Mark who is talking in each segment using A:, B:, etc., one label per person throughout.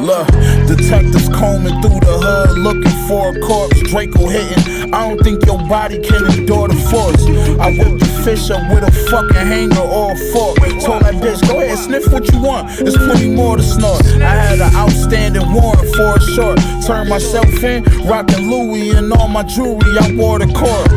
A: Look, detectives combing through the hood looking for a corpse. Draco hitting. I don't think your body can endure the force. I whipped the fish up with a fucking hanger or a fork. Told that bitch, go ahead, sniff what you want. There's plenty more to snort. I had an outstanding warrant for a short. Turned myself in, rocking Louis and all my jewelry. I wore the court.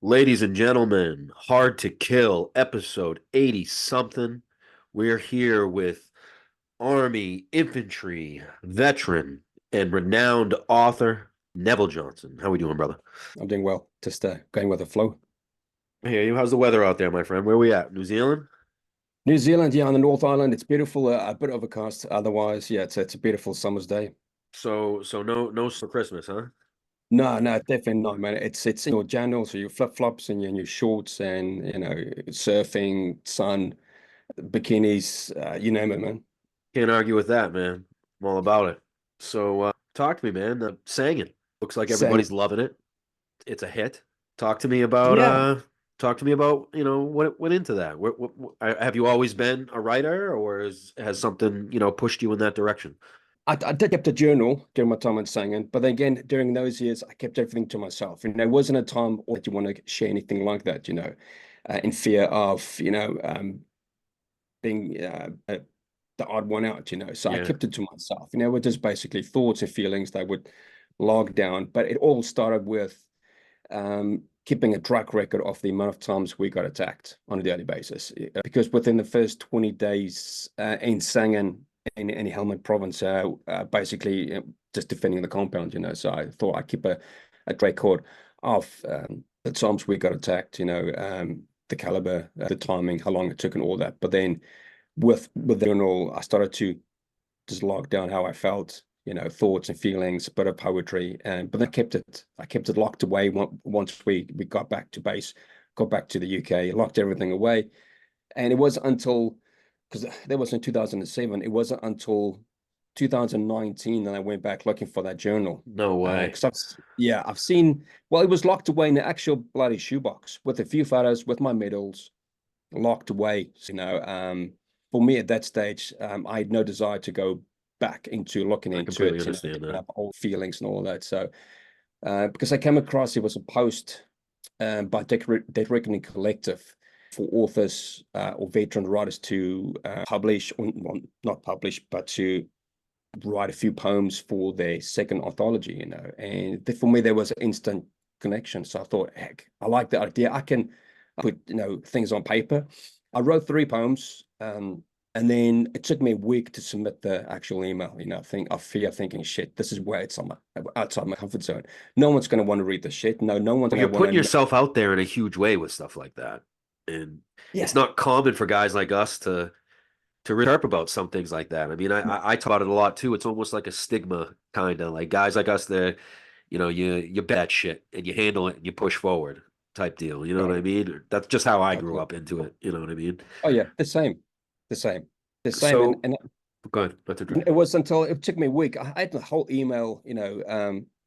B: Ladies and gentlemen, Hard to Kill, episode 80 something. We're here with Army infantry veteran and renowned author Neville Johnson. How we doing, brother?
C: I'm doing well. Just going with the flow.
B: Hey, how's the weather out there, my friend? Where we at? New Zealand?
C: New Zealand, yeah, on the North Island, it's beautiful. A bit overcast. Otherwise, yeah, it's a beautiful summer's day.
B: So no for Christmas, huh?
C: No, definitely not, man. It's in your jandals, so your flip flops and your shorts, and surfing, sun, bikinis, you name it, man.
B: Can't argue with that, man. I'm all about it. So talk to me, man. Sangin. Looks like everybody's loving it. It's a hit. Talk to me about
C: Yeah.
B: what went into that. What have you always been a writer, or has something pushed you in that direction?
C: I did keep a journal during my time in Sangin, but then again, during those years, I kept everything to myself. And there wasn't a time that you want to share anything like that, in fear of, being the odd one out, So I kept it to myself. It was just basically thoughts and feelings that I would log down. But it all started with keeping a track record of the amount of times we got attacked on a daily basis. Because within the first 20 days in Sangin, in Helmand province, basically just defending the compound, So I thought I'd keep a record of the times we got attacked, the caliber, the timing, how long it took and all that. But then with the journal, I started to just log down how I felt, thoughts and feelings, a bit of poetry. But then I kept it locked away once we got back to base, got back to the UK, locked everything away. And it was until, because that was in 2007, it wasn't until 2019 that I went back looking for that journal.
B: No way.
C: I've seen, well, it was locked away in the actual bloody shoebox with a few photos, with my medals, locked away. For me at that stage, I had no desire to go back into looking into it,
B: understand that.
C: Old feelings and all that. So, because I came across, it was a post by Dead Reckoning Collective for authors or veteran writers to publish, or not publish, but to write a few poems for their second anthology, And for me, there was an instant connection. So I thought, heck, I like the idea. I can put, things on paper. I wrote 3 poems, and then it took me a week to submit the actual email. Thinking, shit, this is where it's outside my comfort zone. No one's going to want to read this shit. No one's.
B: You're putting yourself out there in a huge way with stuff like that, and it's not common for guys like us to chirp about some things like that. I mean, I talk about it a lot too. It's almost like a stigma, kind of like guys like us that, you bet that shit and you handle it and you push forward type deal. You know what I mean? That's just how I grew up into it. You know what I mean?
C: Oh yeah, the same.
B: So,
C: and
B: go ahead.
C: it was until it took me a week. I had the whole email,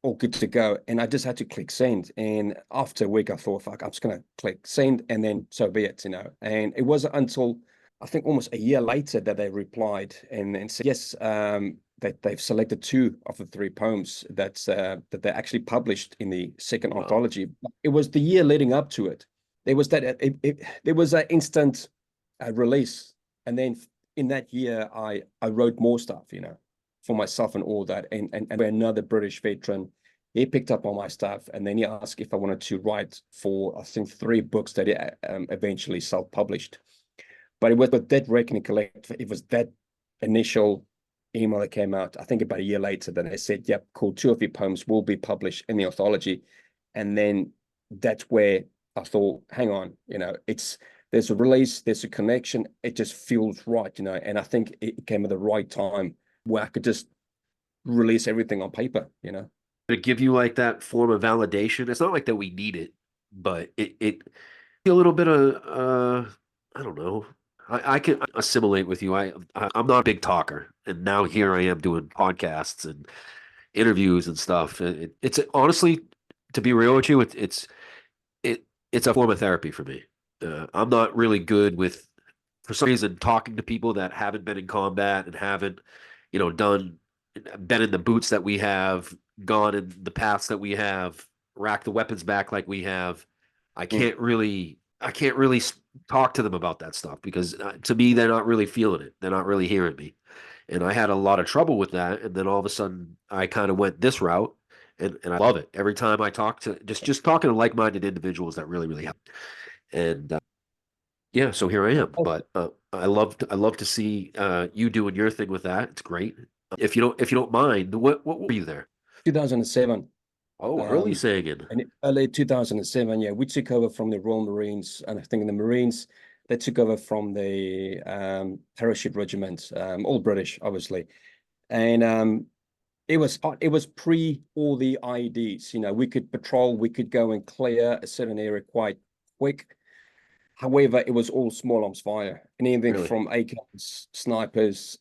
C: all good to go, and I just had to click send. And after a week, I thought, fuck, I'm just gonna click send, and then so be it, And it wasn't until I think almost a year later that they replied and said yes, that they've selected 2 of the 3 poems that they actually published in the second anthology. It was the year leading up to it. There was that there was an instant release, and then in that year I wrote more stuff, for myself and all that. And another British veteran, he picked up on my stuff, and then he asked if I wanted to write for, I think, 3 books that he eventually self-published. But it was with Dead Reckoning Collective. It was that initial email that came out, I think about a year later, then they said, yep, cool, 2 of your poems will be published in the anthology. And then that's where I thought, hang on, there's a release, there's a connection, it just feels right, And I think it came at the right time where I could just release everything on paper, you know.
B: To give you like that form of validation. It's not like that we need it, but it a little bit of I don't know. I can assimilate with you. I'm not a big talker, and now here I am doing podcasts and interviews and stuff. It's honestly, to be real with you, it's a form of therapy for me. I'm not really good with, for some reason, talking to people that haven't been in combat and haven't, been in the boots that we have, gone in the paths that we have, racked the weapons back like we have. I can't really talk to them about that stuff because to me, they're not really feeling it. They're not really hearing me. And I had a lot of trouble with that. And then all of a sudden, I kind of went this route, and I love it. Every time I talk to just talking to like-minded individuals, that really, really help. And yeah, so here I am. But I love to see you doing your thing with that. It's great. If you don't mind, what were you there?
C: 2007.
B: Oh, early Sangin.
C: In early 2007, yeah, we took over from the Royal Marines, and I think the Marines, they took over from the parachute regiment, all British, obviously. And it was pre all the IEDs. You know, we could patrol, we could go and clear a certain area quite quick. However, it was all small arms fire, and anything
B: Really?
C: from ACOs, snipers,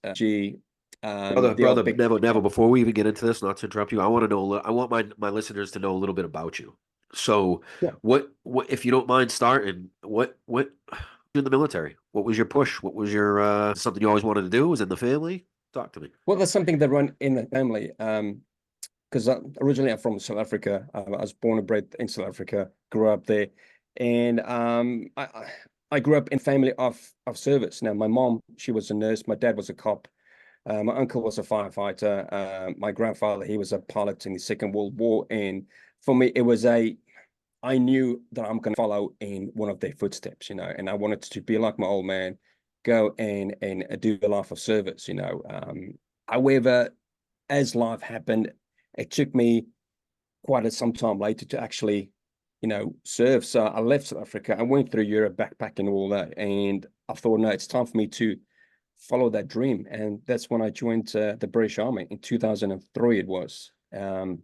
B: Brother Neville, before we even get into this, not to interrupt you, I want to know. I want my listeners to know a little bit about you. So,
C: Yeah.
B: what if you don't mind starting? What in the military? What was your push? What was your something you always wanted to do? Was in the family? Talk to me.
C: Well, that's something that run in the family. Because originally I'm from South Africa. I was born and bred in South Africa, grew up there, and I grew up in a family of service. Now, my mom, she was a nurse. My dad was a cop. My uncle was a firefighter. My grandfather, he was a pilot in the Second World War. And for me, I knew that I'm going to follow in one of their footsteps, you know, and I wanted to be like my old man, go and do a life of service, you know. However, as life happened, it took me quite some time later to actually, you know, serve. So I left South Africa. I went through Europe, backpacking and all that. And I thought, no, it's time for me to follow that dream. And that's when I joined the British Army in 2003 it was. And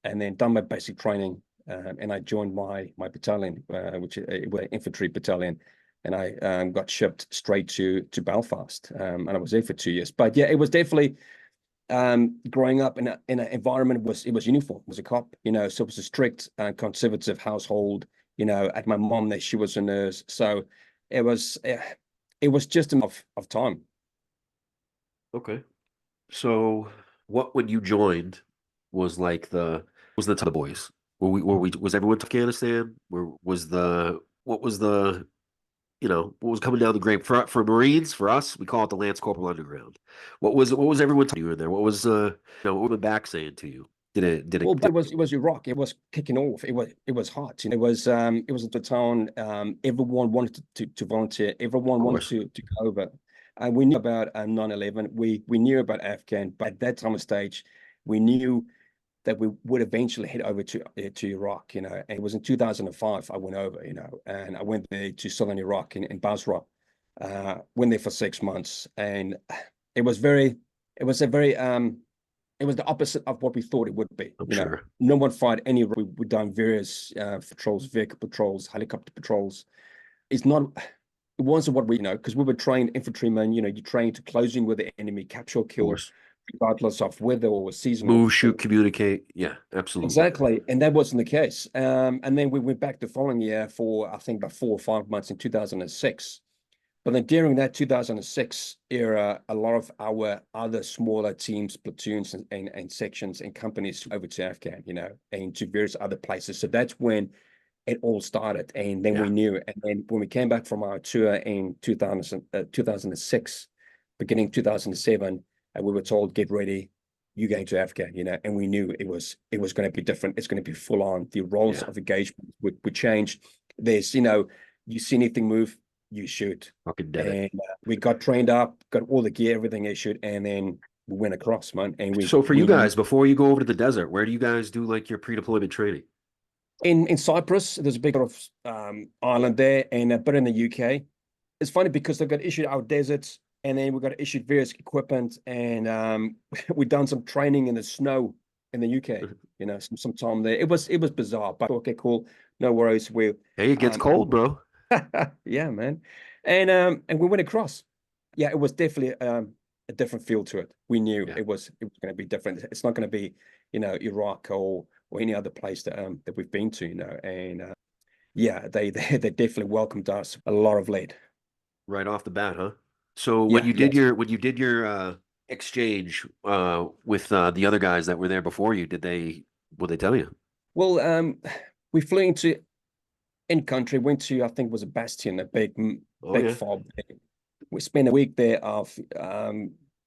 C: then done my basic training, and I joined my battalion, which was an infantry battalion, and I got shipped straight to Belfast, and I was there for 2 years. But yeah, it was definitely growing up in an environment was uniform, was a cop, you know, so it was a strict conservative household, you know. At my mom there, she was a nurse, so it was just a matter of time.
B: Okay. So, what when you joined was like was the boys? Was everyone to Afghanistan? What was what was coming down the grade for Marines? For us, we call it the Lance Corporal Underground. What was everyone telling you in there? What was what were the back saying to you?
C: Well, it was Iraq. It was kicking off. It was hot. You know, it was at the town. Everyone wanted to volunteer. Everyone wanted to go over. And we knew about 9/11. We knew about Afghan, but at that time of stage, we knew that we would eventually head over to Iraq. You know, and it was in 2005 I went over. You know, and I went there to southern Iraq in Basra. Went there for 6 months, and it was the opposite of what we thought it would be.
B: I'm
C: you know,
B: sure.
C: no one fired any. We've done various patrols, vehicle patrols, helicopter patrols. It wasn't what we because we were trained infantrymen. You know, you train to close in with the enemy, capture or kill, regardless of whether or was seasonal.
B: Move, shoot, communicate. Yeah, absolutely.
C: Exactly. And that wasn't the case. And then we went back the following year for, I think, about 4 or 5 months in 2006. But then during that 2006 era, a lot of our other smaller teams, platoons, and sections and companies over to Afghan, you know, and to various other places. So that's when it all started. And then we knew. And then when we came back from our tour in 2006, beginning 2007, and we were told, get ready, you're going to Afghan, you know, and we knew it was going to be different. It's going to be full on. The roles of engagement would change. There's, you see anything move, you shoot. And we got trained up, got all the gear, everything issued, and then we went across, man. And
B: so for you guys, before you go over to the desert, where do you guys do like your pre-deployment training?
C: In Cyprus, there's a big sort of island there, and but in the UK, it's funny because they've got issued out deserts and then we got issued various equipment, and we done some training in the snow in the UK. You know, some time there. It was bizarre, but okay, cool, no worries.
B: Hey, it gets cold, bro.
C: Yeah, man, and we went across. Yeah, it was definitely a different feel to it. We knew it was going to be different. It's not going to be, you know, Iraq or any other place that we've been to, you know, and yeah, they definitely welcomed us a lot of lead.
B: Right off the bat, huh? So when
C: Yeah,
B: you did
C: yes.
B: your exchange with the other guys that were there before you, what they tell you?
C: Well, we flew into in country, went to, I think it was a Bastion, a
B: Oh
C: big
B: yeah.
C: fob. We spent a week there of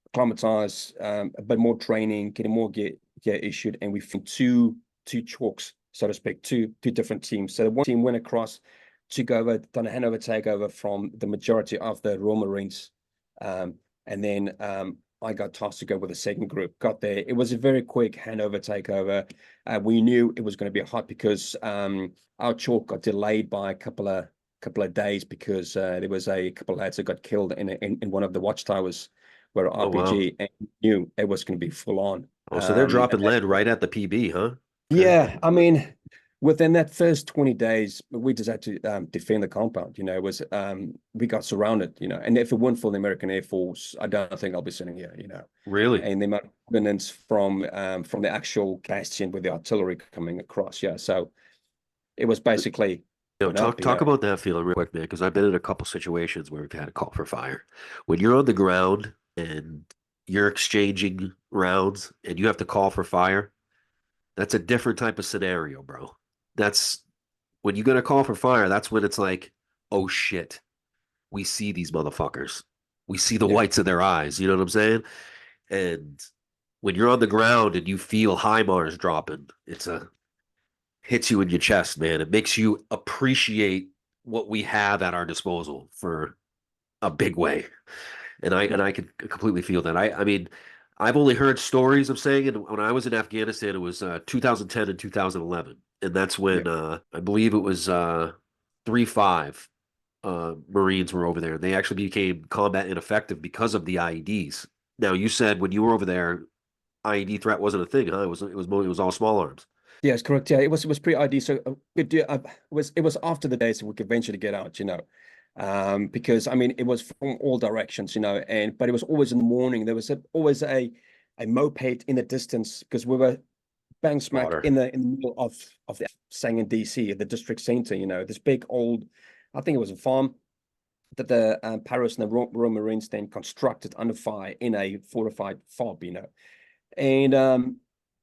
C: acclimatize, a bit more training, getting more gear issued, and we flew two chalks, so to speak, two different teams. So the one team went across, took over, done a handover takeover from the majority of the Royal Marines, and then I got tasked to go with the second group. Got there. It was a very quick handover takeover. We knew it was going to be hot because our chalk got delayed by a couple of days because there was a couple of lads that got killed in one of the watchtowers where
B: Oh wow.
C: RPG, and knew it was going to be full on.
B: Oh, so they're dropping lead right at the PB, huh? Okay.
C: Yeah, I mean, within that first 20 days, we just had to defend the compound. You know, it was we got surrounded. You know, and if it weren't for the American Air Force, I don't think I'll be sitting here. You know,
B: Really?
C: and the amount of ordnance from the actual bastion with the artillery coming across. Yeah, so it was basically
B: Talk about that feeling real quick, man, because I've been in a couple situations where we've had a call for fire. When you're on the ground and you're exchanging rounds and you have to call for fire, that's a different type of scenario, bro. That's when you're gonna call for fire, that's when it's like, oh shit, we see these motherfuckers. We see the
C: Yeah,
B: whites of their eyes. You know what I'm saying? And when you're on the ground and you feel HIMARS dropping, hits you in your chest, man. It makes you appreciate what we have at our disposal for a big way. And I can completely feel that. I mean, I've only heard stories of saying it when I was in Afghanistan. It was 2010 and 2011, and that's
C: yeah.
B: when I believe it was 3-5 Marines were over there. They actually became combat ineffective because of the IEDs. Now, you said when you were over there, IED threat wasn't a thing, huh? It was all small arms.
C: Yes, correct. Yeah, it was pre-ID, so it was after the day, so we could eventually get out, you know, because I mean it was from all directions, you know, but it was always in the morning. There was always a moped in the distance because we were bang smack
B: Water.
C: in the middle of the Sangin DC, the district center, you know, this big old, I think it was a farm that the Paris and the Royal Marines then constructed under fire in a fortified fob, you know, and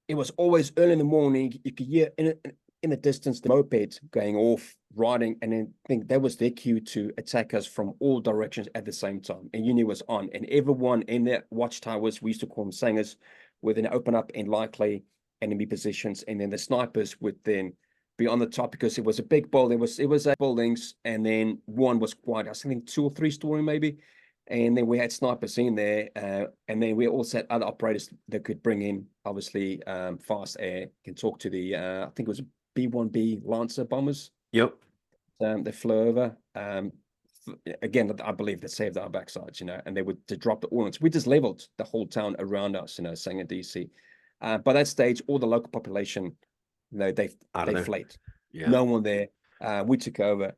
C: it was always early in the morning. You could hear in the distance the mopeds going off, riding, and then I think that was their cue to attack us from all directions at the same time. And you knew it was on. And everyone in their watchtowers, we used to call them sangers, would then open up in likely enemy positions, and then the snipers would then be on the top because it was a big building. It was buildings, and then one was quite, I think 2 or 3 story maybe. And then we had snipers in there, and then we also had other operators that could bring in, obviously, fast air, can talk to the, I think it was B-1B Lancer bombers.
B: Yep.
C: They flew over. Again, I believe they saved our backsides, you know, and they would to drop the ordnance. We just leveled the whole town around us, you know, Sangin DC. By that stage, all the local population, you know, they fled.
B: Yeah.
C: No one there. We took over.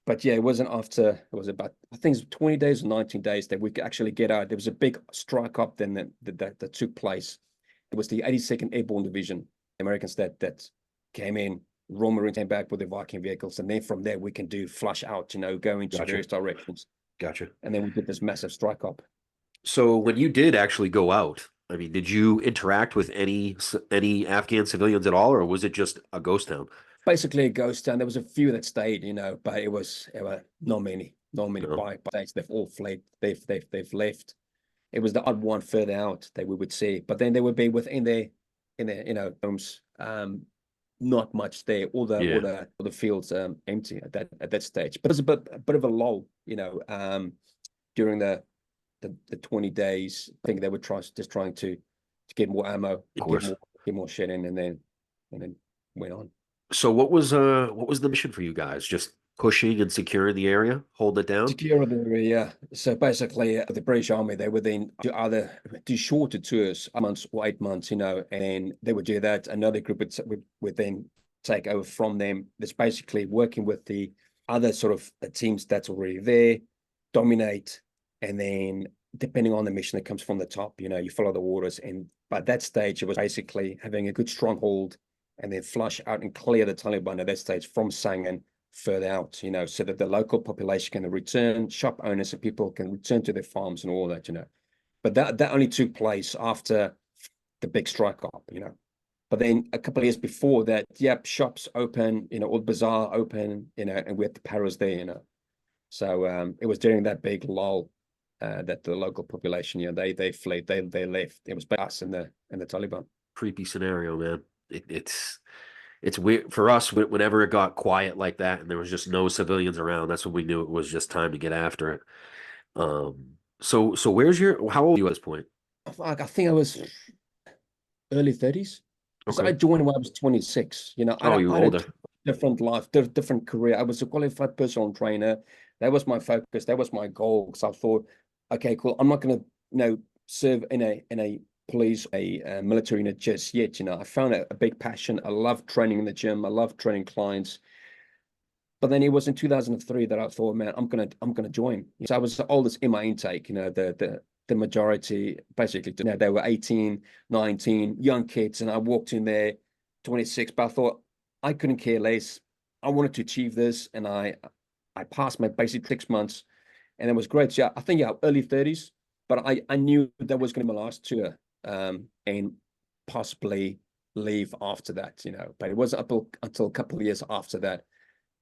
C: But yeah, it wasn't after, it was about, I think it was 20 days or 19 days that we could actually get out. There was a big strike up then that took place. It was the 82nd Airborne Division, Americans that came in. Royal Marines came back with the Viking vehicles. And then from there, we can do flush out, you know, go into various directions.
B: Gotcha.
C: And then we did this massive strike up.
B: So when you did actually go out, I mean, did you interact with any Afghan civilians at all, or was it just a ghost town?
C: Basically a ghost town. There was a few that stayed, you know, but it was not many
B: No.
C: by states. They've all fled. They've left. It was the odd one further out that we would see, but then they would be within their you know homes. Not much there. All the fields empty at that stage. But it was a bit of a lull, you know, during the 20 days. I think they were trying to get more ammo, get more shit in, and then went on.
B: So what was the mission for you guys? Just pushing and securing the area, holding it down?
C: Secure the area, yeah. So basically, the British Army, they would then do shorter tours, months or 8 months, and they would do that. Another group would then take over from them. That's basically working with the other sort of teams that's already there, dominate, and then depending on the mission that comes from the top, you follow the orders. And by that stage, it was basically having a good stronghold and then flush out and clear the Taliban at that stage from Sangin further out, so that the local population can return, shop owners and people can return to their farms and all that, But that only took place after the big strike up, But then a couple of years before that, yep, shops open, all the bazaar open, and we had the paras there, So it was during that big lull that the local population, they fled, they left. It was by us and the Taliban.
B: Creepy scenario, man. It's weird for us whenever it got quiet like that and there was just no civilians around. That's when we knew it was just time to get after it. So how old are you at this point?
C: I think I was early 30s. So
B: Okay.
C: I joined when I was 26.
B: Oh, you
C: I had
B: older.
C: a different life, different career. I was a qualified personal trainer. That was my focus. That was my goal. Because I thought, okay, cool. I'm not going to, serve in a police, a military unit just yet. I found a big passion. I love training in the gym. I love training clients. But then it was in 2003 that I thought, man, I'm gonna join. So I was the oldest in my intake. The majority basically, they were 18, 19, young kids, and I walked in there, 26. But I thought I couldn't care less. I wanted to achieve this, and I passed my basic 6 months, and it was great. So I think early 30s. But I knew that was going to be my last tour, and possibly leave after that. But it wasn't until a couple of years after that.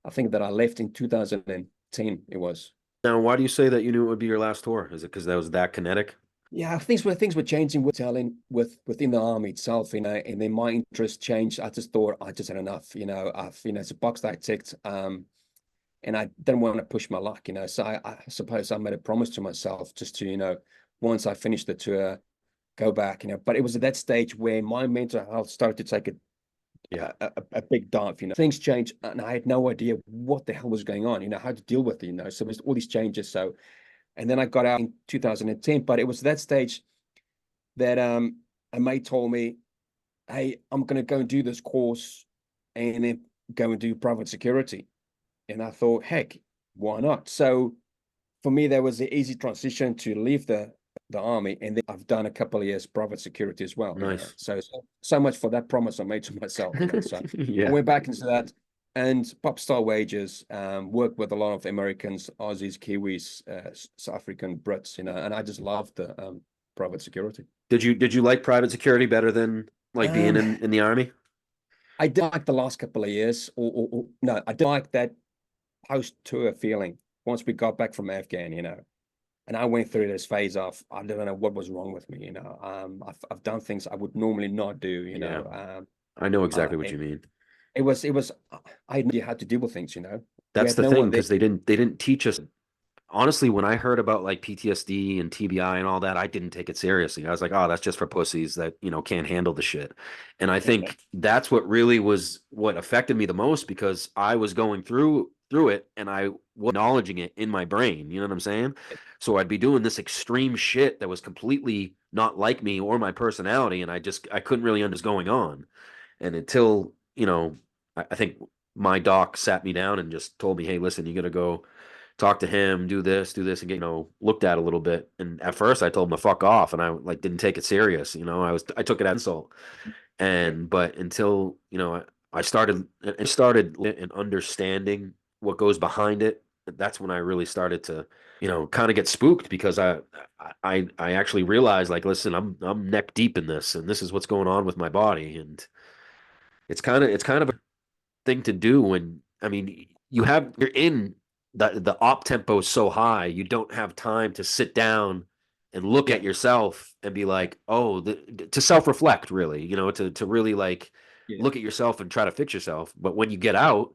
C: I think that I left in 2010. It was.
B: Now, why do you say that you knew it would be your last tour? Is it because that was that kinetic?
C: Yeah, things were changing within the army itself, and then my interest changed. I just thought I just had enough, it's a box that I ticked, and I didn't want to push my luck, So I suppose I made a promise to myself just to, once I finished the tour, go back, But it was at that stage where my mental health started to take a big dive. Things changed, and I had no idea what the hell was going on, how to deal with it. So there's all these changes. So, and then I got out in 2010, but it was that stage that a mate told me, hey, I'm going to go and do this course and then go and do private security. And I thought, heck, why not? So for me, there was an easy transition to leave the army, and then I've done a couple of years private security as well.
B: Nice.
C: So much for that promise I made to myself. So
B: Yeah.
C: I went back into that, and pop star wages, worked with a lot of Americans, Aussies, Kiwis, South African, Brits, and I just loved the private security.
B: Did you like private security better than like being in the army?
C: I did like the last couple of years, or no, I did like that post-tour feeling once we got back from Afghan, And I went through this phase of I don't know what was wrong with me, I've done things I would normally not do,
B: I know exactly what you mean.
C: It was I knew how to deal with things,
B: That's the thing, because they didn't teach us. Honestly, when I heard about like PTSD and TBI and all that, I didn't take it seriously. I was like, oh, that's just for pussies that, can't handle the shit. And I think that's what really was what affected me the most, because I was going through it and I was acknowledging it in my brain. You know what I'm saying? So I'd be doing this extreme shit that was completely not like me or my personality. And I couldn't really understand what's going on. And until, I think my doc sat me down and just told me, hey, listen, you got to go talk to him, do this and get, looked at a little bit. And at first I told him to fuck off, and I like didn't take it serious. I took it as insult. But until, I started and understanding what goes behind it, that's when I really started to, kind of get spooked, because I actually realized, like, listen, I'm neck deep in this, and this is what's going on with my body. And it's kind of a thing to do when, I mean, you're in the op tempo is so high, you don't have time to sit down and look at yourself and be like, oh, to self-reflect, really, to really like look at yourself and try to fix yourself. But when you get out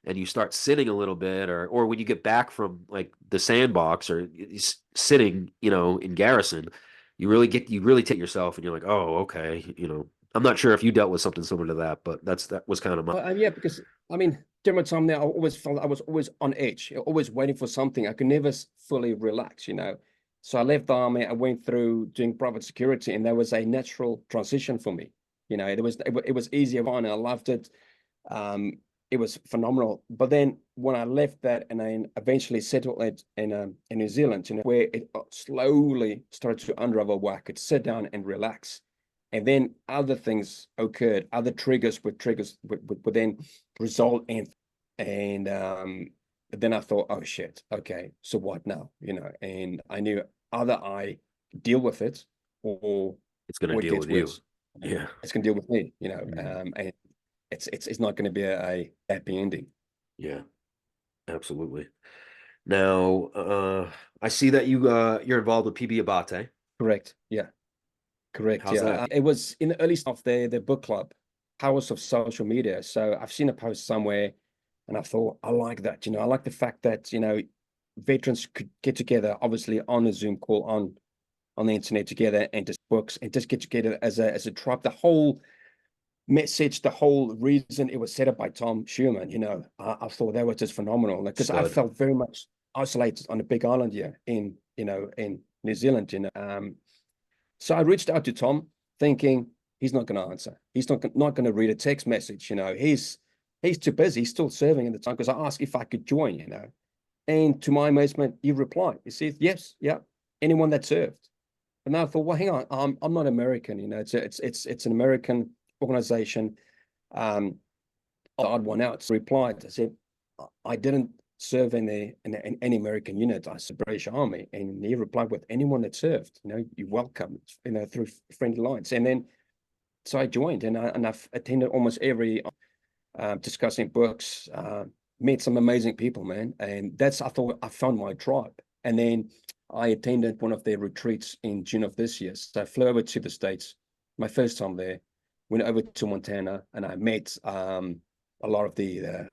B: and you start sitting a little bit, or when you get back from like the sandbox or sitting, in garrison, you really take yourself and you're like, oh, okay, I'm not sure if you dealt with something similar to that, but that was kind of my.
C: Yeah, because I mean, during my time there, I always felt I was always on edge, always waiting for something. I could never fully relax, you know. So I left the army. I went through doing private security, and there was a natural transition for me. You know, it was easier on. I loved it. Um, it was phenomenal. But then when I left that, and I eventually settled it in New Zealand, you know, where it slowly started to unravel, where I could sit down and relax. And then other things occurred, other triggers would then result in, and then I thought, oh shit, okay, so what now? You know, and I knew either I deal with it, or
B: It's going to deal with you. Yeah.
C: It's gonna deal with me, you know. And it's not going to be a happy ending.
B: Yeah, absolutely. Now, I see that you're involved with PB Abate.
C: Correct. Yeah. Correct.
B: How's
C: Yeah.
B: that?
C: It was in the early stuff, the book club, powers of social media. So I've seen a post somewhere, and I thought, I like that. You know, I like the fact that, you know, veterans could get together, obviously on a Zoom call, on the internet together, and just books, and just get together as a tribe. The whole message, the whole reason it was set up by Tom Schumann, you know, I thought that was just phenomenal, because I felt very much isolated on a big island here in, you know, in New Zealand, you know. So I reached out to Tom, thinking he's not going to answer. He's not going to read a text message, you know. He's too busy. He's still serving at the time, because I asked if I could join, you know. And to my amazement, he replied. He said, "Yes, yeah, anyone that served." And I thought, well, hang on, I'm not American, you know. It's an American organization. The odd one out. So I replied. I said, I didn't serve in any American unit. I served British Army. And he replied with, anyone that served, you know, you're welcome, you know, through friendly lines. And then so I joined, and I've attended almost every discussing books, met some amazing people, man. And I thought I found my tribe. And then I attended one of their retreats in June of this year. So I flew over to the States, my first time there, went over to Montana, and I met a lot of the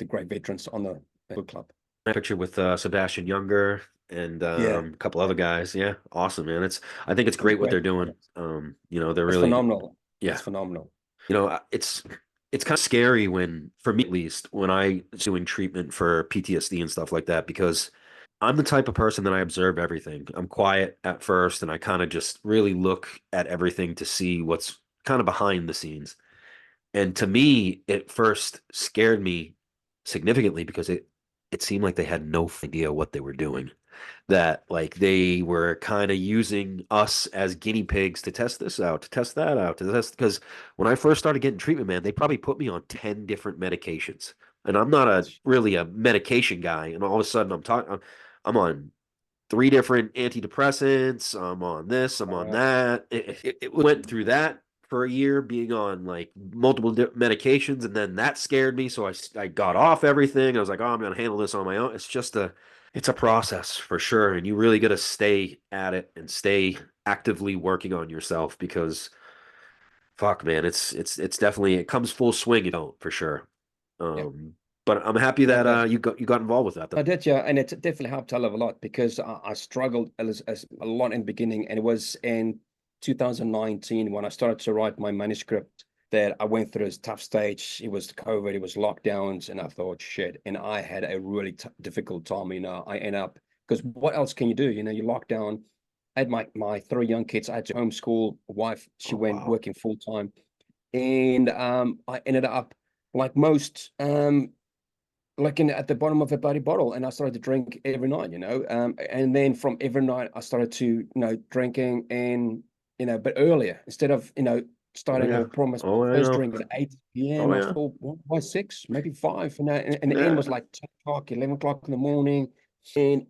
C: great veterans on the book club.
B: Picture with Sebastian Younger and a couple other guys. Yeah, awesome, man. I think it's great what they're doing. You know, they're really
C: phenomenal.
B: Yeah,
C: it's phenomenal.
B: You know, it's kind of scary when, for me at least, when I was doing treatment for PTSD and stuff like that, because I'm the type of person that I observe everything. I'm quiet at first, and I kind of just really look at everything to see what's kind of behind the scenes. And to me, it first scared me significantly, because it seemed like they had no idea what they were doing. That, like, they were kind of using us as guinea pigs to test this out, to test that out, to test. Because when I first started getting treatment, man, they probably put me on 10 different medications, and I'm not really a medication guy. And all of a sudden, I'm on 3 different antidepressants. I'm on this, I'm on that. It went through that for a year, being on like multiple medications, and then that scared me. So I got off everything. I was like, oh, I'm gonna handle this on my own. It's a process for sure, and you really got to stay at it and stay actively working on yourself, because fuck, man, it's definitely, it comes full swing. You don't, for sure. But I'm happy that you got involved with that, though.
C: I did, yeah, and it definitely helped a lot, because I struggled as a lot in the beginning, and it was in 2019 when I started to write my manuscript that I went through this tough stage. It was COVID, it was lockdowns, and I thought, shit, and I had a really difficult time. You know, I end up, because what else can you do? You know, you lock down. I had my 3 young kids. I had to homeschool. Wife, she went working full time, and I ended up like most looking at the bottom of a bloody bottle, and I started to drink every night, you know. And then from every night I started to, you know, drinking, and, you know, but earlier, instead of, you know, starting a promise first drink at 8 p.m. I thought, well, why 6, maybe 5, you know, and the end was like 10 o'clock, 11 o'clock in the morning. And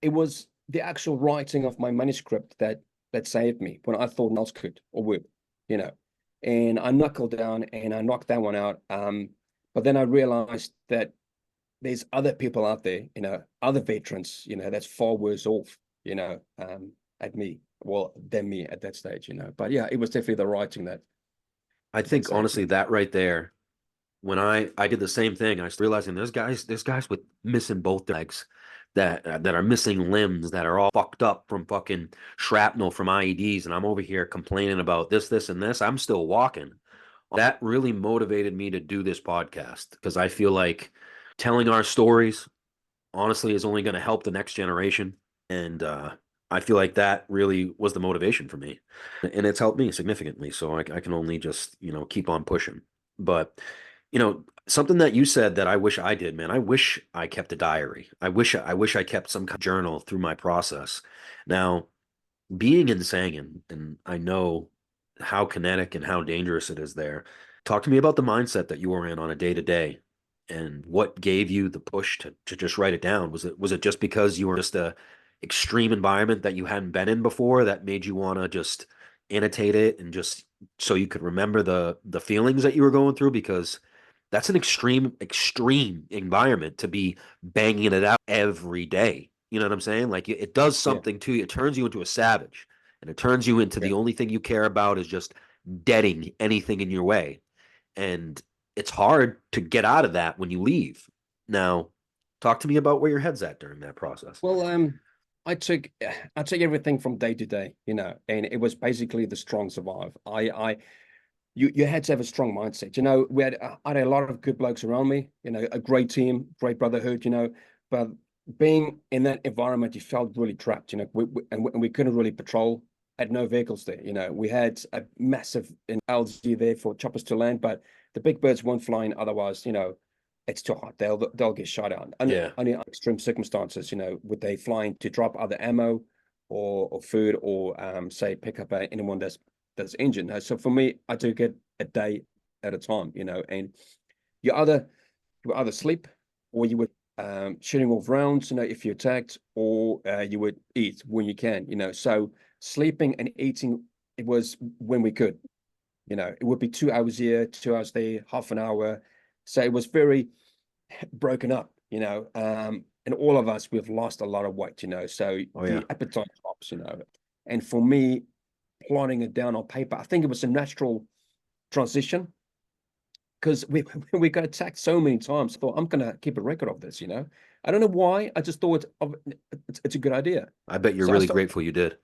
C: it was the actual writing of my manuscript that saved me when I thought no one else could or would, you know. And I knuckled down and I knocked that one out. But then I realized that there's other people out there, you know, other veterans, you know, that's far worse off, you know, than me at that stage, you know. But yeah, it was definitely the writing that.
B: I think honestly that right there, when I did the same thing, I was realizing there's guys with missing both legs, that are missing limbs, that are all fucked up from fucking shrapnel from IEDs, and I'm over here complaining about this, and this. I'm still walking. That really motivated me to do this podcast because I feel like telling our stories honestly is only going to help the next generation. And I feel like that really was the motivation for me. And it's helped me significantly. So I can only just, keep on pushing. But, something that you said that I wish I did, man, I wish I kept a diary. I wish I kept some kind of journal through my process. Now, being in Sangin, and I know how kinetic and how dangerous it is there. Talk to me about the mindset that you were in on a day to day, and what gave you the push to just write it down. Was it just because you were just a extreme environment that you hadn't been in before that made you want to just annotate it and just so you could remember the feelings that you were going through? Because that's an extreme environment to be banging it out every day. You know what I'm saying? Like it does
C: Yeah,
B: something to you. It turns you into a savage, and it turns you into
C: yeah.
B: the only thing you care about is just deading anything in your way. And it's hard to get out of that when you leave. Now, talk to me about where your head's at during that process.
C: Well, I took I took everything from day to day, and it was basically the strong survive. You had to have a strong mindset. I had a lot of good blokes around me, a great team, great brotherhood, but being in that environment, you felt really trapped, and we couldn't really patrol, had no vehicles there, we had a massive LG there for choppers to land, but the big birds weren't flying. Otherwise, it's too hot. They'll get shot out. And
B: Yeah.
C: only extreme circumstances, would they flying to drop other ammo or food or say pick up anyone that's injured. No, so for me, I do get a day at a time, and you either sleep or you would shooting off rounds, if you attacked, or you would eat when you can, So sleeping and eating, it was when we could, it would be 2 hours here, 2 hours there, half an hour. So it was very broken up, and all of us, we've lost a lot of weight, so
B: Oh yeah.
C: the appetite drops, and for me, plotting it down on paper, I think it was a natural transition because we got attacked so many times. I thought I'm gonna keep a record of this. I don't know why. I just thought it's a good idea.
B: I bet you're
C: So I
B: really
C: started.
B: grateful you did.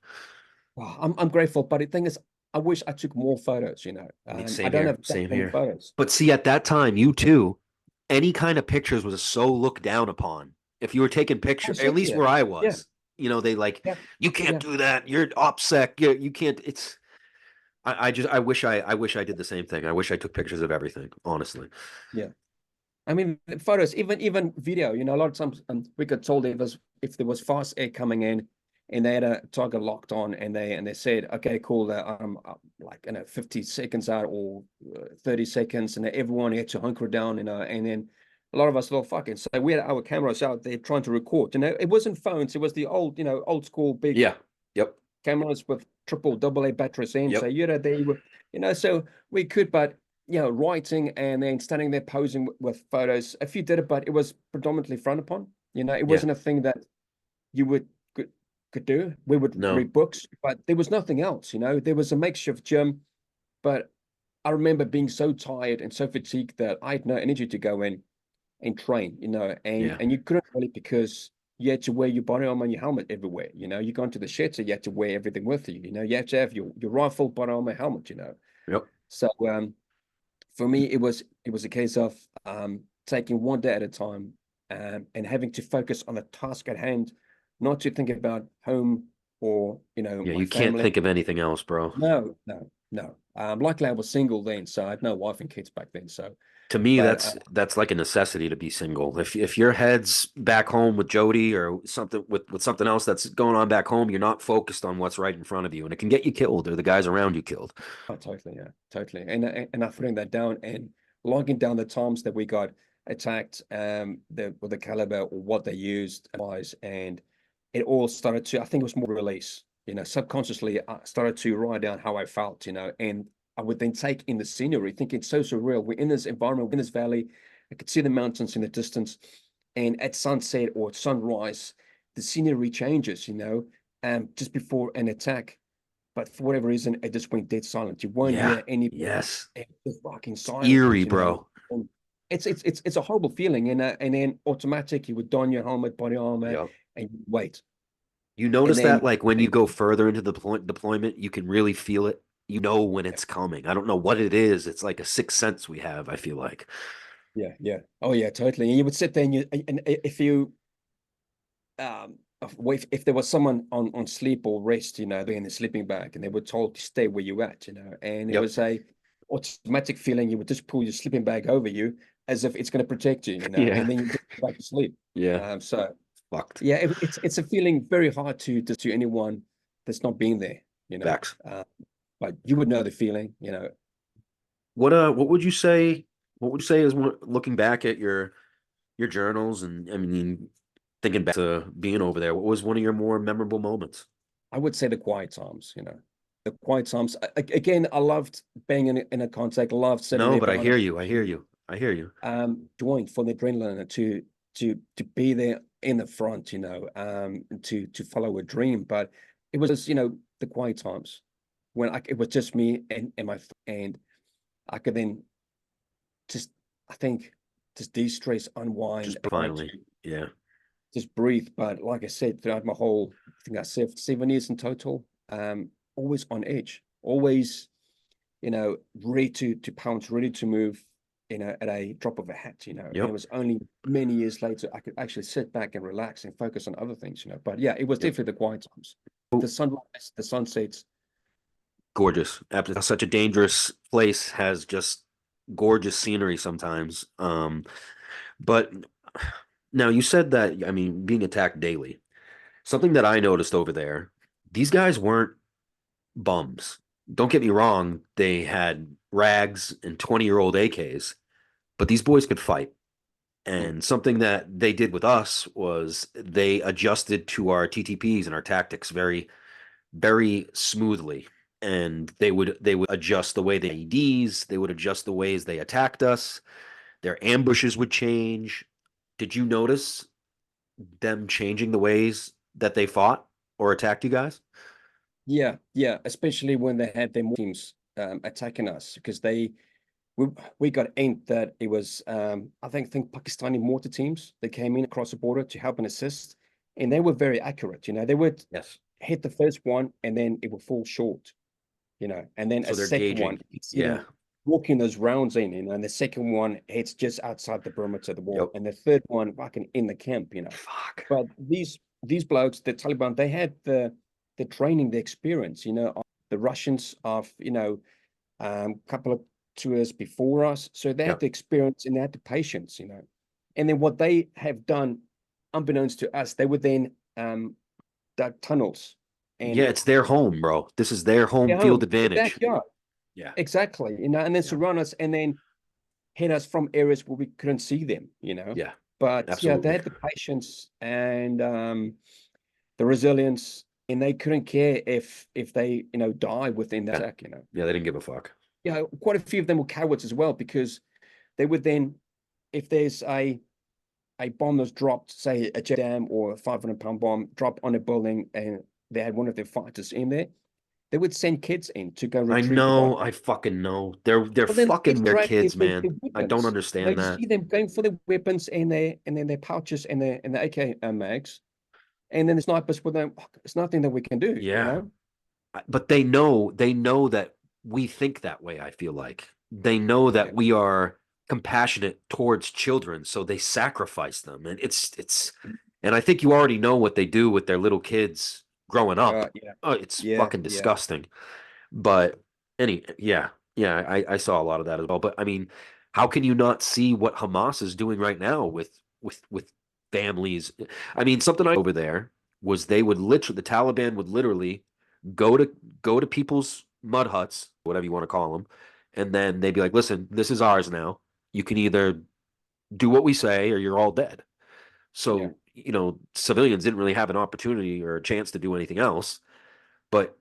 C: I'm grateful, but the thing is, I wish I took more photos.
B: I mean,
C: I
B: same
C: don't
B: here,
C: have that
B: same
C: many
B: here.
C: photos.
B: But see, at that time, you too, any kind of pictures was so looked down upon. If you were taking
C: Oh,
B: pictures, at
C: shit,
B: least
C: yeah,
B: where I
C: yeah,
B: was, they like,
C: yeah,
B: you can't
C: yeah,
B: do that. You're OPSEC. You can't. I wish I did the same thing. I wish I took pictures of everything, honestly.
C: yeah. I mean, the photos, even video. A lot of times we got told if there was fast air coming in, and they had a target locked on, and they said, okay, cool, like 50 seconds out or 30 seconds, and everyone had to hunker down, and then a lot of us thought, fucking. So we had our cameras out there trying to record. It wasn't phones, it was the old school big
B: Yeah. Yep.
C: cameras with double A batteries in. So
B: Yep.
C: they were, so we could, but writing and then standing there posing with photos. If you did it, but it was predominantly frowned upon. It
B: Yeah.
C: wasn't a thing that you could do. We would
B: No.
C: read books, but there was nothing else. There was a makeshift gym, but I remember being so tired and so fatigued that I had no energy to go in and train. And
B: Yeah.
C: you couldn't really because you had to wear your body armor and your helmet everywhere. You go into the shed, so you had to wear everything with you. You had to have your rifle, body armor, helmet.
B: Yep.
C: So for me, it was a case of taking one day at a time, and having to focus on the task at hand, not to think about home or
B: Yeah.
C: my
B: You can't
C: family.
B: think of anything else, bro.
C: No, no, no. Luckily, I was single then, so I had no wife and kids back then. So,
B: To me,
C: but
B: that's like a necessity to be single. If your head's back home with Jody or something with something else that's going on back home, you're not focused on what's right in front of you, and it can get you killed or the guys around you killed.
C: oh, totally, yeah, totally. And I putting that down and logging down the times that we got attacked, with the caliber or what they used wise, and it all started to. I think it was more release. Subconsciously, I started to write down how I felt. And I would then take in the scenery, thinking it's so surreal. We're in this environment, we're in this valley. I could see the mountains in the distance, and at sunset or sunrise, the scenery changes. Just before an attack. But for whatever reason, it just went dead silent. You won't
B: Yeah.
C: hear any.
B: Yes.
C: It's just fucking silent.
B: Eerie, bro.
C: And it's a horrible feeling. And then automatic, you would don your helmet, body armor,
B: Yep.
C: and you wait.
B: You
C: And
B: notice
C: then
B: that like when you go further into the deployment, you can really feel it. you know when it's coming. I don't know what it is. It's like a sixth sense we have, I feel like.
C: Yeah. Oh yeah, totally. And you would sit there and if you if there was someone on sleep or rest, they're in the sleeping bag and they were told to stay where you at, and it
B: Yep.
C: was a automatic feeling. You would just pull your sleeping bag over you as if it's going to protect you,
B: Yeah.
C: and then you just go back to sleep.
B: Yeah.
C: So
B: Fucked.
C: yeah, it's a feeling very hard to anyone that's not been there,
B: Facts.
C: but you would know the feeling.
B: What would you say? What would you say is looking back at your journals and I mean thinking back to being over there, what was one of your more memorable moments?
C: I would say the quiet times, the quiet times. Again, I loved being in a contact, loved sitting
B: No,
C: there
B: but I
C: behind a
B: hear you. I hear you. I hear you.
C: joint for the adrenaline to be there in the front, to follow a dream. But it was, the quiet times when it was just me and and I could then just, I think, just de-stress, unwind,
B: Just finally. Yeah.
C: just breathe. But like I said, throughout my whole, I think I said 7 years in total, always on edge, always, ready to pounce, ready to move, at a drop of a hat, and it
B: Yep.
C: was only many years later I could actually sit back and relax and focus on other things, But yeah, it was
B: Yep.
C: definitely the quiet times. The sunrise, the sunsets.
B: Gorgeous. Such a dangerous place has just gorgeous scenery sometimes. But now you said that, I mean, being attacked daily. Something that I noticed over there, these guys weren't bums. Don't get me wrong, they had rags and 20-year-old AKs, but these boys could fight.
C: Mm.
B: And something that they did with us was they adjusted to our TTPs and our tactics very, very smoothly. And they would adjust the way they EDs, they would adjust the ways they attacked us. Their ambushes would change. Did you notice them changing the ways that they fought or attacked you guys?
C: Yeah, especially when they had their teams attacking us, because we got aimed that it was I think Pakistani mortar teams that came in across the border to help and assist, and they were very accurate. They would
B: Yes.
C: hit the first one and then it will fall short, and then a
B: So they're
C: second one,
B: gauging.
C: you see
B: Yeah.
C: them walking those rounds in, and the second one hits just outside the perimeter of the wall,
B: Yep.
C: and the third one fucking in the camp.
B: Fuck.
C: But these blokes, the Taliban, they had the training, the experience, of the Russians of, couple of tours before us. So they had
B: Yep.
C: the experience and they had the patience. And then what they have done, unbeknownst to us, they would then dug tunnels
B: Yeah,
C: and
B: it's their home, bro. This is their home
C: their
B: field
C: home, the
B: advantage.
C: backyard.
B: Yeah.
C: Exactly. And then
B: Yeah.
C: surround us and then hit us from areas where we couldn't see them.
B: Yeah.
C: But yeah, they
B: Absolutely.
C: had the patience and the resilience, and they couldn't care if they die within that
B: Yeah.
C: attack.
B: Yeah, they didn't give a fuck.
C: Quite a few of them were cowards as well, because they would then, if there's a bomb that's dropped, say a jet dam or a 500-pound bomb dropped on a building, and they had one of their fighters in there, they would send kids in to go
B: I
C: retrieve the bomb.
B: know, I fucking know. They're
C: But then the kids
B: fucking their
C: drag
B: kids,
C: their
B: man. I don't
C: weapons.
B: understand
C: You
B: that.
C: see them going for their weapons and then their pouches and their AK mags, and then the snipers with them. It's nothing that we can do,
B: Yeah. But they know that we think that way, I feel like. They know
C: Yeah.
B: that we are compassionate towards children, so they sacrifice them. And it's and I think you already know what they do with their little kids growing up.
C: Yeah.
B: Oh, it's
C: Yeah.
B: fucking
C: Yeah.
B: disgusting. But yeah, I saw a lot of that as well. But I mean, how can you not see what Hamas is doing right now with families? I mean, something I over there was they would literally the Taliban would literally go to go to people's mud huts, whatever you want to call them, and then they'd be like, "Listen, this is ours now. You can either do what we say or you're all dead."
C: Yeah.
B: So, civilians didn't really have an opportunity or a chance to do anything else. But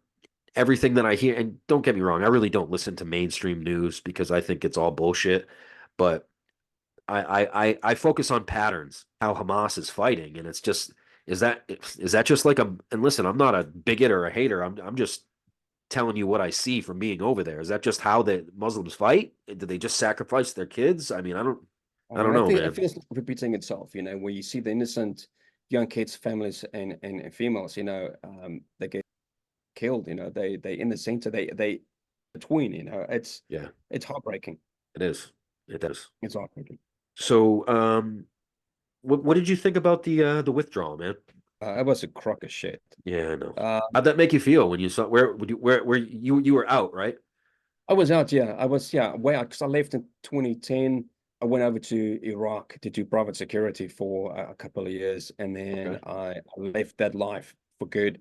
B: everything that I hear, and don't get me wrong, I really don't listen to mainstream news because I think it's all bullshit. But I focus on patterns, how Hamas is fighting, and it's just is that just like and listen, I'm not a bigot or a hater. I'm just telling you what I see from being over there. Is that just how the Muslims fight? Do they just sacrifice their kids? I mean, I don't
C: I
B: know,
C: think it
B: man.
C: feels like repeating itself, where you see the innocent young kids, families, and females, they get killed. They in the center. They between,
B: Yeah,
C: it's heartbreaking.
B: it is. It is.
C: It's heartbreaking.
B: So, what did you think about the withdrawal, man?
C: It was a crock of shit.
B: Yeah, I know.
C: Uh,
B: How'd that make you feel when you saw where you were out, right?
C: I was out, yeah. I was, yeah, way out because I left in 2010. I went over to Iraq to do private security for a couple of years, and then
B: Okay.
C: I left that life for good,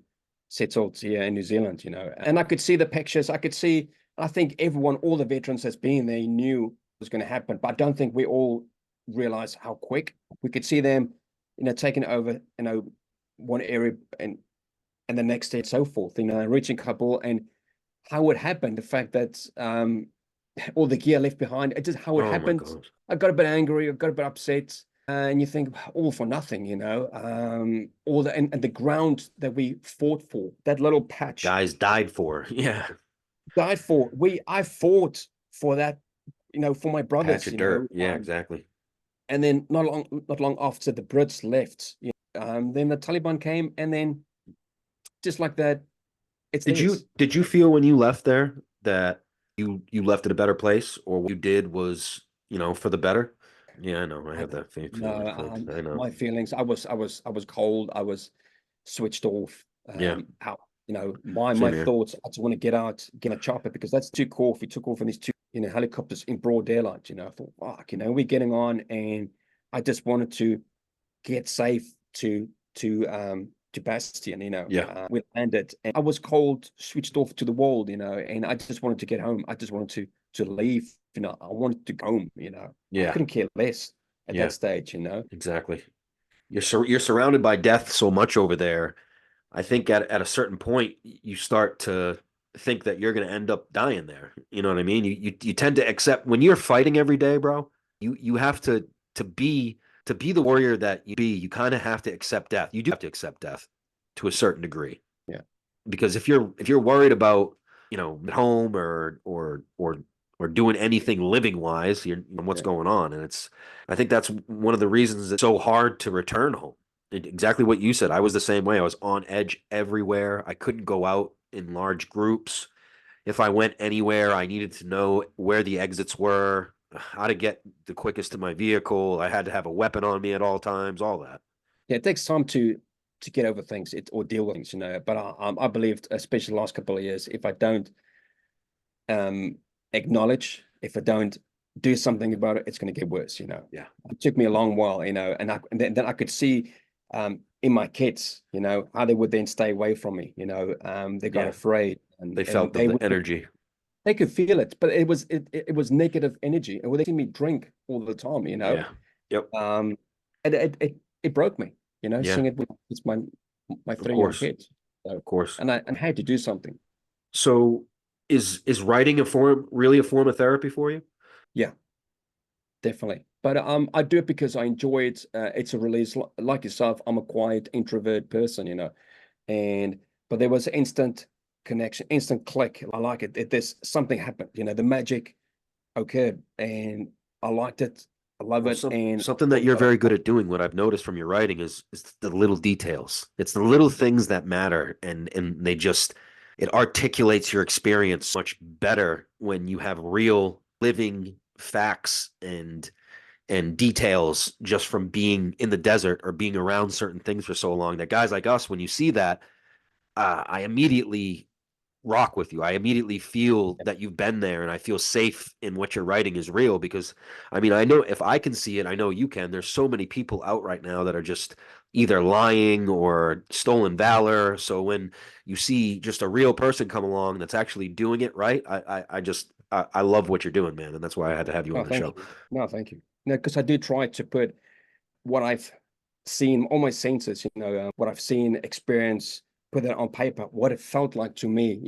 C: settled here in New Zealand, And I could see the pictures. I could see, I think everyone, all the veterans that's been there knew it was going to happen, but I don't think we all realized how quick. We could see them, taking over, one area and the next day and so forth, reaching Kabul and how it happened, the fact that all the gear left behind, it just how it
B: Oh my
C: happened.
B: God.
C: I got a bit angry, I got a bit upset, and you think all for nothing, all and the ground that we fought for, that little patch
B: Guys died for. Yeah.
C: died for. I fought for that, for my brothers,
B: Patch of dirt. Yeah, exactly.
C: and then not long after the Brits left, then the Taliban came, and then just like that, it's
B: Did you feel when you left there that you left at a better place, or what you did was, for the better? Yeah, I know. I have that
C: No,
B: feeling. I know.
C: my feelings. I was cold. I was switched off.
B: Yeah,
C: Out. My
B: same
C: my
B: here.
C: thoughts. I just want to get out, get a chopper because that's too cool. We took off in these two, helicopters in broad daylight. I thought, fuck, we're getting on, and I just wanted to get safe to Bastion.
B: Yeah,
C: We landed, and I was cold, switched off to the world. And I just wanted to get home. I just wanted to leave. I wanted to go home. I
B: yeah,
C: couldn't care less at
B: yeah,
C: that stage.
B: exactly. You're surrounded by death so much over there. I think at a certain point you start to think that you're going to end up dying there. You know what I mean? You tend to accept when you're fighting every day, bro. You have to be the warrior that you be. You kind of have to accept death. You do have to accept death to a certain degree.
C: Yeah.
B: Because if you're worried about at home or doing anything living wise, what's
C: Yeah.
B: going on, and I think that's one of the reasons it's so hard to return home. Exactly what you said. I was the same way. I was on edge everywhere. I couldn't go out in large groups. If I went anywhere, I needed to know where the exits were, how to get the quickest to my vehicle. I had to have a weapon on me at all times, all that.
C: Yeah, it takes time to get over things, or deal with things, But I believed, especially the last couple of years, if I don't acknowledge, if I don't do something about it, it's going to get worse.
B: Yeah.
C: It took me a long while, and then I could see in my kids, how they would then stay away from me. They got
B: Yeah.
C: afraid,
B: They felt the energy.
C: They could feel it, but it was negative energy, and they see me drink all the time.
B: Yeah. Yep.
C: And it broke me.
B: Yeah.
C: Seeing it with my
B: Of
C: 3 young
B: course.
C: kids. So,
B: Of course.
C: and I had to do something.
B: So is writing really a form of therapy for you?
C: Yeah, definitely. But I do it because I enjoy it. It's a release. Like yourself, I'm a quiet introvert person, but there was instant connection, instant click. I like it. There's something happened, the magic occurred, and I liked it. I love
B: Well,
C: it. And
B: something that you're very good at doing, what I've noticed from your writing is the little details. It's the little things that matter, and it articulates your experience much better when you have real living facts and details just from being in the desert or being around certain things for so long that guys like us, when you see that, I immediately rock with you. I immediately feel that you've been there, and I feel safe in what you're writing is real because I mean, I know if I can see it, I know you can. There's so many people out right now that are just either lying or stolen valor. So when you see just a real person come along that's actually doing it right, I love what you're doing, man. And that's why I had to have you
C: Oh,
B: on the
C: thank
B: show.
C: you. No, thank you. No, because I do try to put what I've seen, all my senses, what I've seen, experience, put it on paper, what it felt like to me.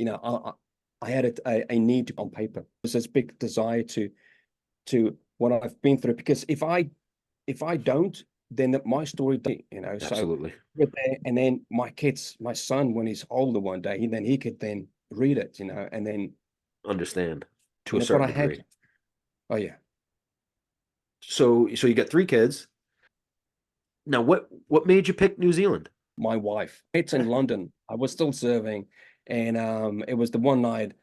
C: I had a need on paper. There's this big desire to what I've been through, because if I don't, then my story,
B: Absolutely.
C: So and then my kids, my son, when he's older one day, he could then read it, and then
B: Understand to a
C: but
B: certain
C: I had,
B: degree.
C: oh yeah.
B: So you got 3 kids. Now, what made you pick New Zealand?
C: My wife. It's in London. I was still serving, and it was the one night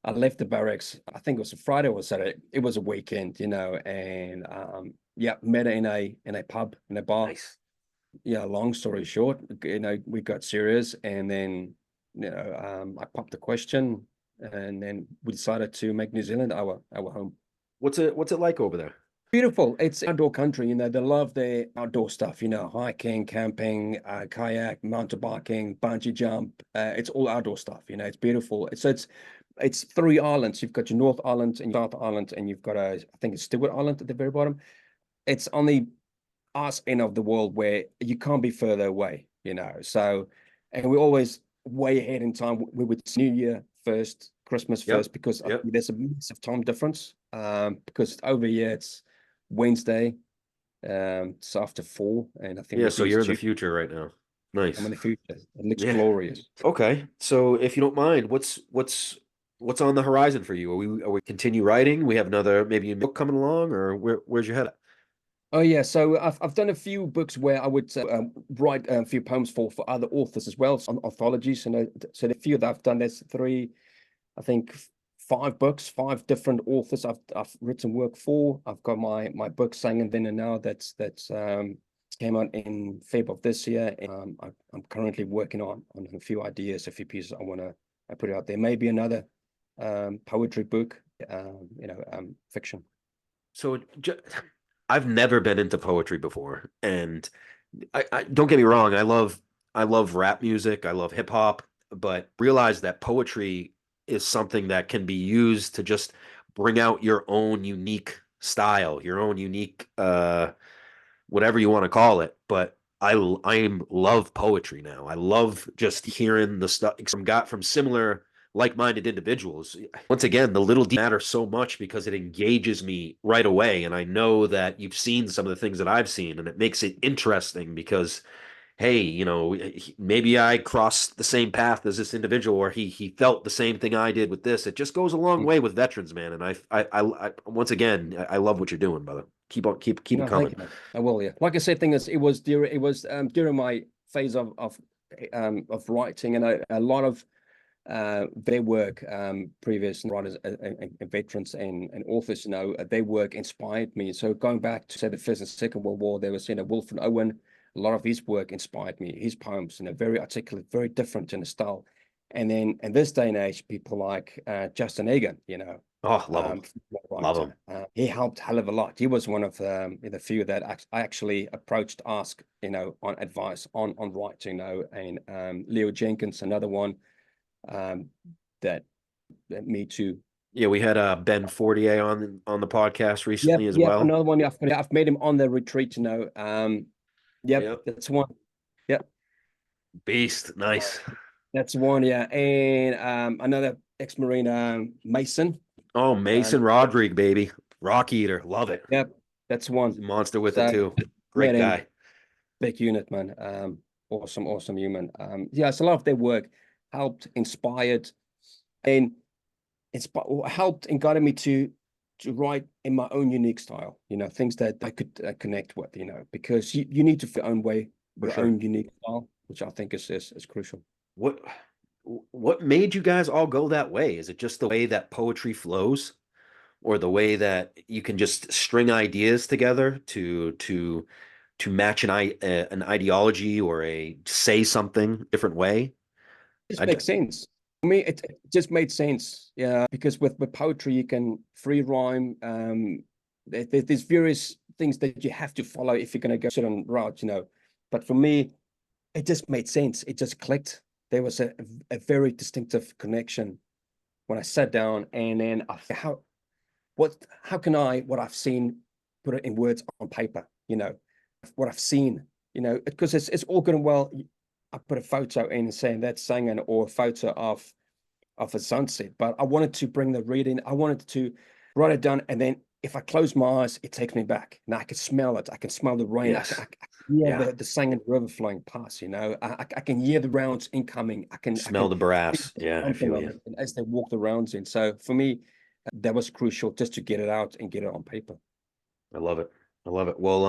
C: I left the barracks. I think it was a Friday or Saturday. It was a weekend, and yeah, met her in a pub, in a bar.
B: Nice.
C: Yeah, long story short, we got serious, and then I popped the question, and then we decided to make New Zealand our home.
B: What's it like over there?
C: Beautiful. It's outdoor country, they love their outdoor stuff, hiking, camping, kayak, mountain biking, bungee jump. It's all outdoor stuff, it's beautiful. It's three islands. You've got your North Island and South Island, and you've got I think it's Stewart Island at the very bottom. It's on the arse end of the world where you can't be further away, So, and we're always way ahead in time. We would New Year first, Christmas first, because there's a massive time difference. Because over here it's Wednesday, it's after 4, and I think
B: so you're in the future right now. Nice.
C: I'm in the future. It looks glorious.
B: Okay, so if you don't mind, what's on the horizon for you? Are we continue writing? We have another maybe a book coming along, or where's your head at?
C: Oh yeah, so I've done a few books where I would write a few poems for other authors as well, on anthologies. So the few that I've done, there's 3, I think 5 books, 5 different authors I've written work for. I've got my book Sangin Then and Now that's came out in Feb of this year. And, I'm currently working on a few ideas, a few pieces I want to put out there. Maybe another poetry book, fiction.
B: So I've never been into poetry before, and I don't get me wrong, I love rap music, I love hip hop, but realize that poetry is something that can be used to just bring out your own unique style, your own unique whatever you want to call it. But I love poetry now. I love just hearing the stuff from similar like-minded individuals. Once again, the little matter so much because it engages me right away, and I know that you've seen some of the things that I've seen, and it makes it interesting because, hey, maybe I crossed the same path as this individual, or he felt the same thing I did with this. It just goes a long way with veterans, man. And I once again, I love what you're doing, brother. Keep it coming.
C: Thank you, I will, yeah. Like I said, thing is, it was during my phase of writing, and a lot of their work, previous writers and veterans and authors, their work inspired me. So going back to, say, the First and Second World War, there was, Wilfred Owen. A lot of his work inspired me. His poems, very articulate, very different in the style. And then in this day and age, people like Justin Egan,
B: Oh, love him. Love him.
C: He helped a hell of a lot. He was one of the few that I actually approached, asked, on advice on writing, and Leo Jenkins, another one that me too.
B: Yeah, we had Ben Fortier on the podcast recently as well.
C: Another one. I've made him on the retreat, that's one. Yep.
B: Beast, nice.
C: That's one, yeah. And another ex-Marine, Mason.
B: Oh, Mason Rodrigue, baby. Rock Eater. Love it.
C: Yep, that's one.
B: He's a monster with it too. Great guy.
C: Big unit, man. Awesome human. So a lot of their work helped, inspired, and helped and guided me to write in my own unique style, things that I could connect with, because you need to find your own way, your own unique style, which I think is crucial.
B: What made you guys all go that way? Is it just the way that poetry flows, or the way that you can just string ideas together to match an ideology or say something different way?
C: It makes sense. For me, it just made sense. Yeah, because with poetry, you can free rhyme. There's various things that you have to follow if you're going to go a certain route, But for me, it just made sense. It just clicked. There was a very distinctive connection when I sat down, and then how can what I've seen, put it in words on paper, what I've seen, because it's all good and well. I put a photo in saying that's Sangin, or a photo of a sunset, but I wanted to bring the reading. I wanted to write it down, and then if I close my eyes, it takes me back. Now I can smell it. I can smell the rain.
B: Yes.
C: I hear the Sangin River flowing past. I can hear the rounds incoming. I can
B: smell the brass. Yeah, I feel you.
C: As they walk the rounds in. So for me, that was crucial, just to get it out and get it on paper.
B: I love it. Well,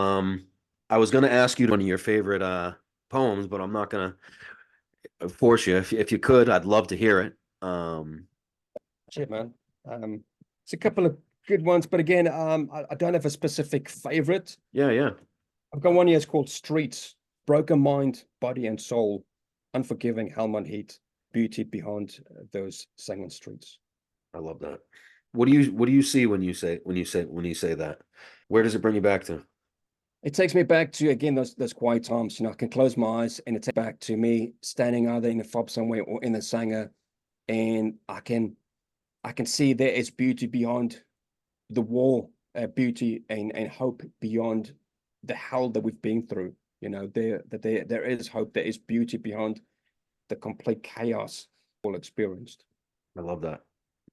B: I was going to ask you one of your favorite poems, but I'm not going to force you. If you could, I'd love to hear it.
C: Shit, man. It's a couple of good ones, but again, I don't have a specific favorite.
B: Yeah.
C: I've got one here. It's called Streets: Broken Mind, Body and Soul, Unforgiving, Hellman Heat, Beauty Behind Those Sangin Streets.
B: I love that. What do you see when you say that? Where does it bring you back to?
C: It takes me back to, again, those quiet times. I can close my eyes and it takes back to me standing either in the fob somewhere or in the Sangha, and I can see there is beauty beyond the war, beauty and hope beyond the hell that we've been through. There is hope, there is beauty beyond the complete chaos all experienced.
B: I love that.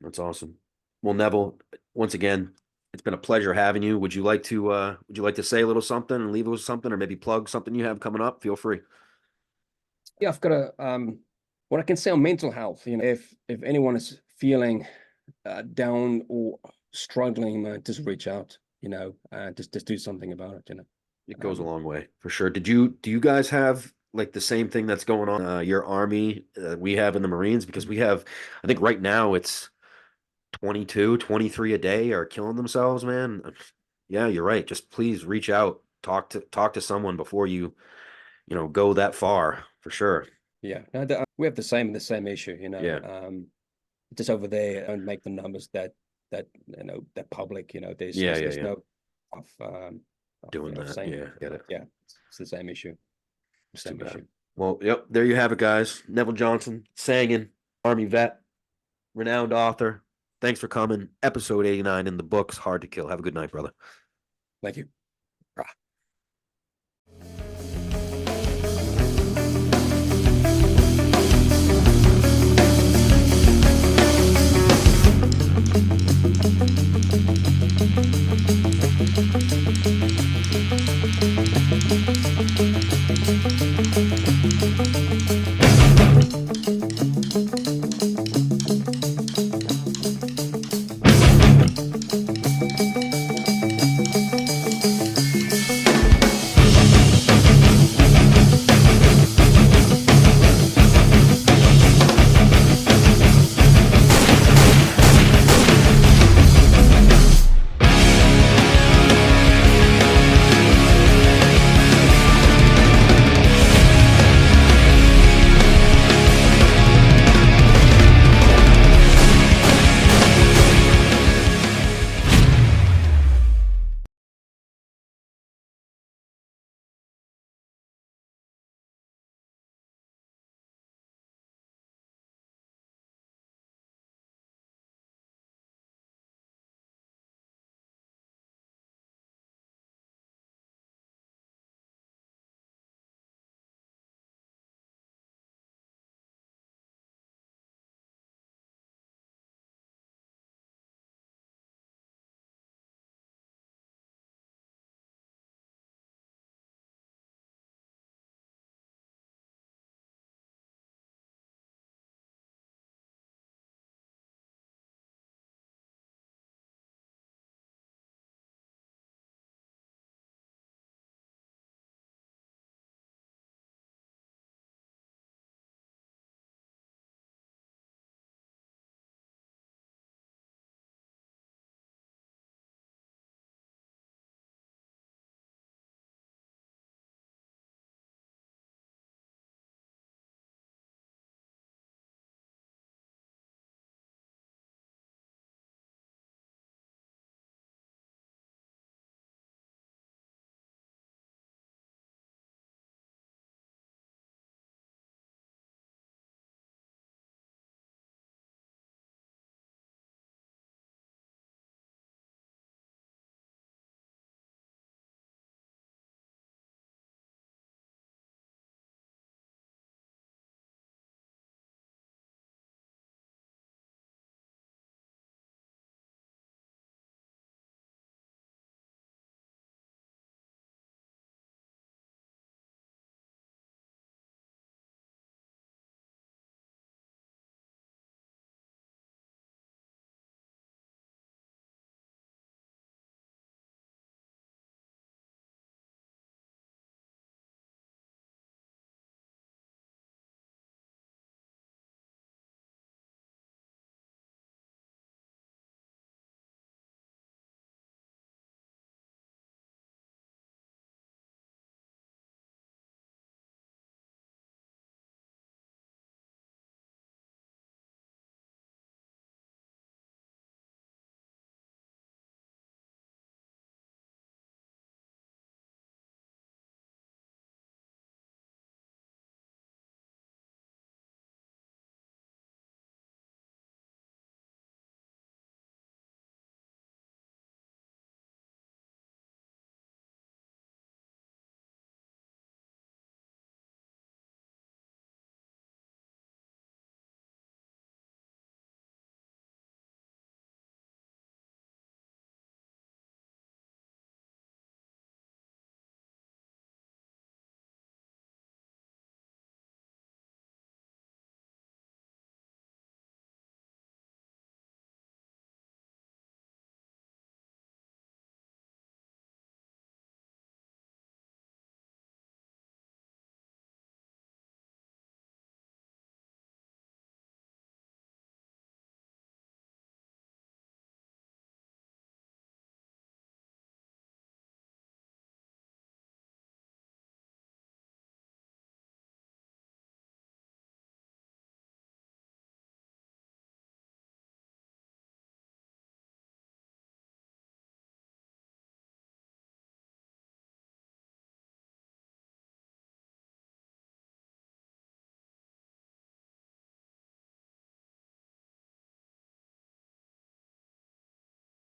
B: That's awesome. Well, Neville, once again, it's been a pleasure having you. Would you like to say a little something and leave us with something, or maybe plug something you have coming up? Feel free.
C: Yeah, I've got what I can say on mental health. If anyone is feeling down or struggling, just reach out. Just do something about it.
B: It goes a long way for sure. Do you guys have like the same thing that's going on your army we have in the Marines? Because we have, I think right now it's 22, 23 a day are killing themselves, man. Yeah, you're right. Just please reach out, talk to someone before you go that far for sure.
C: Yeah, no, we have the same issue.
B: Yeah.
C: Just over there, don't make the numbers that public. There's no of
B: doing that.
C: saying,
B: Yeah, get it.
C: Yeah, it's the same issue.
B: Same issue. Well, yep, there you have it, guys. Neville Johnson, Sangin, Army vet, renowned author. Thanks for coming. Episode 89 in the books. Hard to Kill. Have a good night, brother.
C: Thank you.